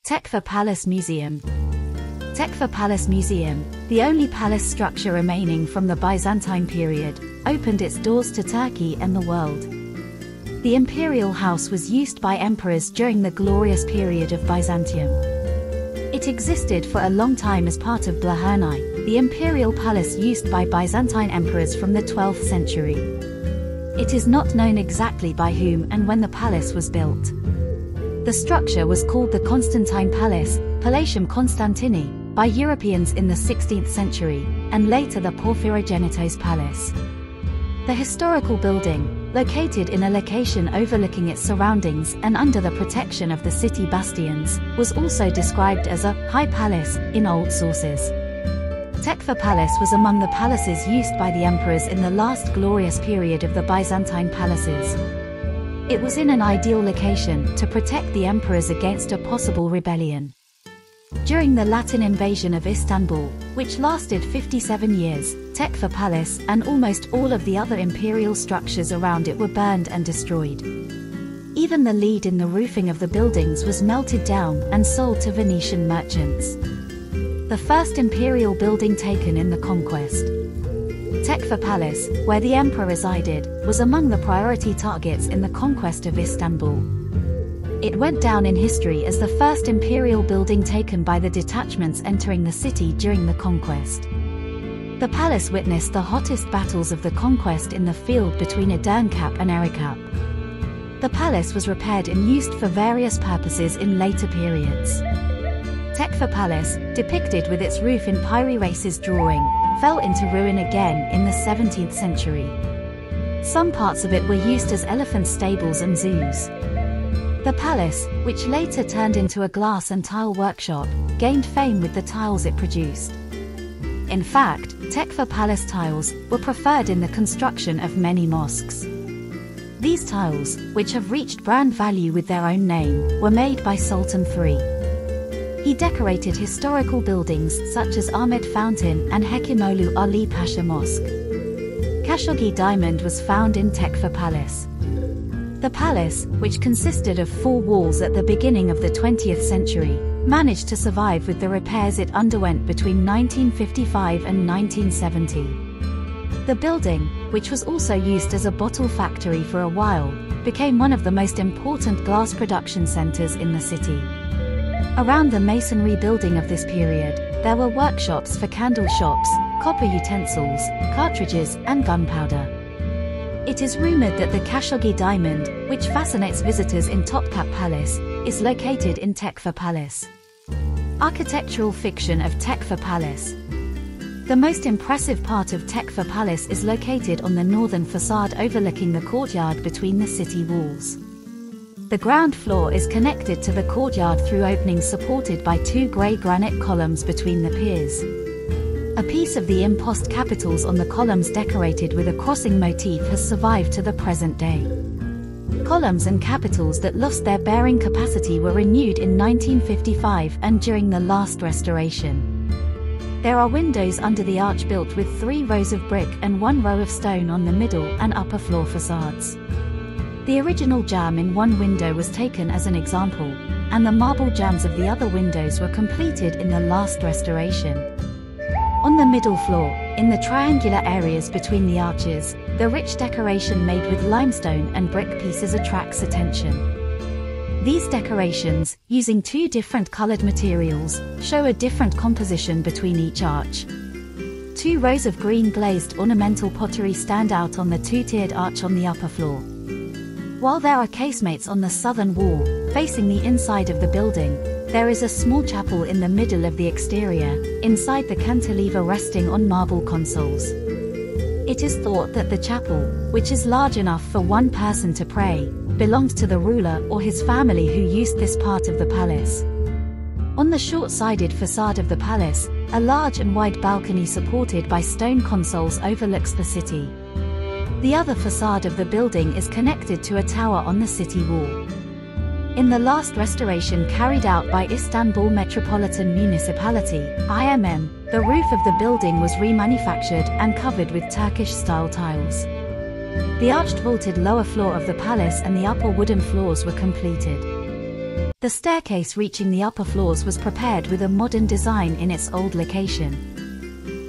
Tekfur Palace Museum. Tekfur Palace Museum, the only palace structure remaining from the Byzantine period, opened its doors to Turkey and the world. The imperial house was used by emperors during the glorious period of Byzantium. It existed for a long time as part of Blahernae, the imperial palace used by Byzantine emperors from the 12th century. It is not known exactly by whom and when the palace was built. The structure was called the Constantine Palace, Palatium Constantini, by Europeans in the 16th century, and later the Porphyrogenitus Palace. The historical building, located in a location overlooking its surroundings and under the protection of the city bastions, was also described as a high palace in old sources. Tekfur Palace was among the palaces used by the emperors in the last glorious period of the Byzantine palaces. It was in an ideal location to protect the emperors against a possible rebellion. During the Latin invasion of Istanbul, which lasted 57 years, Tekfur Palace and almost all of the other imperial structures around it were burned and destroyed. Even the lead in the roofing of the buildings was melted down and sold to Venetian merchants. The first imperial building taken in the conquest. Tekfur Palace, where the emperor resided, was among the priority targets in the conquest of Istanbul. It went down in history as the first imperial building taken by the detachments entering the city during the conquest. The palace witnessed the hottest battles of the conquest in the field between Edirnecap and Erikap. The palace was repaired and used for various purposes in later periods. Tekfur Palace, depicted with its roof in Pyraces drawing, fell into ruin again in the 17th century. Some parts of it were used as elephant stables and zoos. The palace, which later turned into a glass and tile workshop, gained fame with the tiles it produced. In fact, Tekfur Palace tiles were preferred in the construction of many mosques. These tiles, which have reached brand value with their own name, were made by Sultan III. He decorated historical buildings such as Ahmet Fountain and Hekimoğlu Ali Pasha Mosque. Khashoggi diamond was found in Tekfur Palace. The palace, which consisted of 4 walls at the beginning of the 20th century, managed to survive with the repairs it underwent between 1955 and 1970. The building, which was also used as a bottle factory for a while, became one of the most important glass production centers in the city. Around the masonry building of this period, there were workshops for candle shops, copper utensils, cartridges, and gunpowder. It is rumored that the Khashoggi diamond, which fascinates visitors in Topkapı Palace, is located in Tekfur Palace. Architectural fiction of Tekfur Palace. The most impressive part of Tekfur Palace is located on the northern facade overlooking the courtyard between the city walls. The ground floor is connected to the courtyard through openings supported by 2 grey granite columns between the piers. A piece of the impost capitals on the columns decorated with a crossing motif has survived to the present day. Columns and capitals that lost their bearing capacity were renewed in 1955 and during the last restoration. There are windows under the arch built with 3 rows of brick and 1 row of stone on the middle and upper floor facades. The original jamb in one window was taken as an example, and the marble jambs of the other windows were completed in the last restoration. On the middle floor, in the triangular areas between the arches, the rich decoration made with limestone and brick pieces attracts attention. These decorations, using 2 different colored materials, show a different composition between each arch. 2 rows of green glazed ornamental pottery stand out on the 2-tiered arch on the upper floor. While there are casemates on the southern wall, facing the inside of the building, there is a small chapel in the middle of the exterior, inside the cantilever resting on marble consoles. It is thought that the chapel, which is large enough for 1 person to pray, belonged to the ruler or his family who used this part of the palace. On the short-sided facade of the palace, a large and wide balcony supported by stone consoles overlooks the city. The other facade of the building is connected to a tower on the city wall. In the last restoration carried out by Istanbul Metropolitan Municipality, IMM, the roof of the building was remanufactured and covered with Turkish-style tiles. The arched vaulted lower floor of the palace and the upper wooden floors were completed. The staircase reaching the upper floors was prepared with a modern design in its old location.